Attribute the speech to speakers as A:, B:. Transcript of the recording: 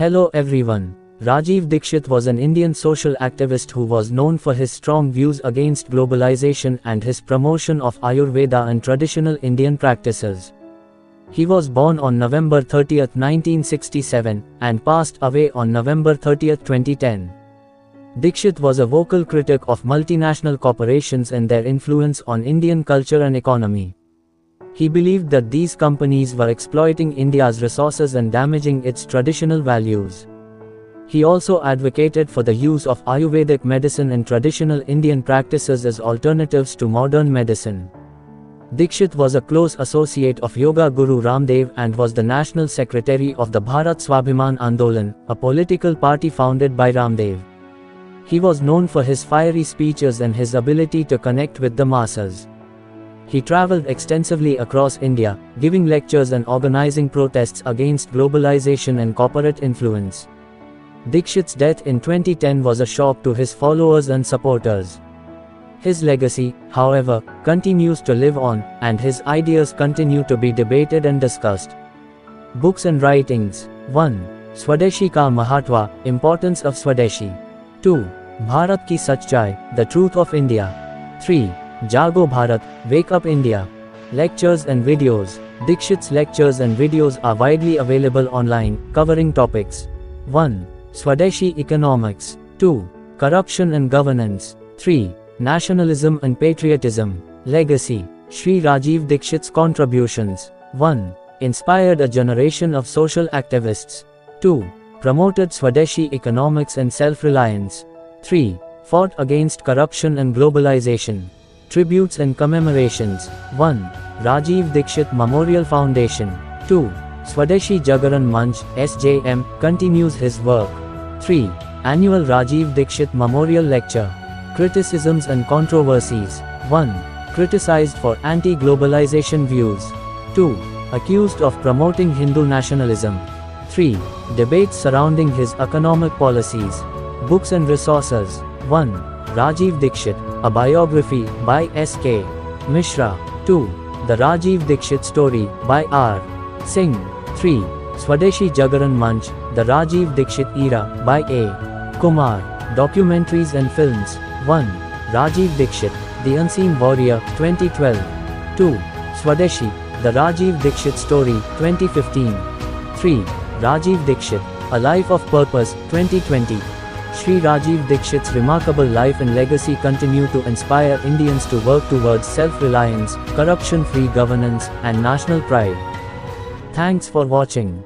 A: Hello everyone. Rajiv Dikshit was an Indian social activist who was known for his strong views against globalization and his promotion of Ayurveda and traditional Indian practices. He was born on November 30, 1967, and passed away on November 30, 2010. Dikshit was a vocal critic of multinational corporations and their influence on Indian culture and economy. He believed that these companies were exploiting India's resources and damaging its traditional values. He also advocated for the use of Ayurvedic medicine and traditional Indian practices as alternatives to modern medicine. Dikshit was a close associate of Yoga Guru Ramdev and was the National Secretary of the Bharat Swabhiman Andolan, a political party founded by Ramdev. He was known for his fiery speeches and his ability to connect with the masses. He traveled extensively across India, giving lectures and organizing protests against globalization and corporate influence. Dikshit's death in 2010 was a shock to his followers and supporters. His legacy, however, continues to live on, and his ideas continue to be debated and discussed. Books and writings. 1. Swadeshi Ka Mahatva, Importance of Swadeshi. 2. Bharat Ki Sachchai, The Truth of India. 3. Jago Bharat, Wake Up India. Lectures and videos. Dikshit's lectures and videos are widely available online, covering topics. 1. Swadeshi Economics. 2. Corruption and Governance. 3. Nationalism and Patriotism. Legacy. Shri Rajiv Dikshit's contributions. 1. Inspired a generation of social activists. 2. Promoted Swadeshi economics and self-reliance. 3. Fought against corruption and globalization. Tributes and commemorations. 1. Rajiv Dikshit Memorial Foundation. 2. Swadeshi Jagaran Manch, SJM, continues his work. 3. Annual Rajiv Dikshit Memorial Lecture. Criticisms and controversies. 1. Criticized for anti-globalization views. 2. Accused of promoting Hindu nationalism. 3. Debates surrounding his economic policies. Books and resources. 1. Rajiv Dikshit, a biography, by S.K. Mishra. 2. The Rajiv Dikshit Story, by R. Singh. 3. Swadeshi Jagaran Manch, The Rajiv Dikshit Era, by A. Kumar. Documentaries and films. 1. Rajiv Dikshit, The Unseen Warrior, 2012. 2. Swadeshi, The Rajiv Dikshit Story, 2015. 3. Rajiv Dikshit, A Life of Purpose, 2020. Shri Rajiv Dikshit's remarkable life and legacy continue to inspire Indians to work towards self-reliance, corruption-free governance, and national pride. Thanks for watching.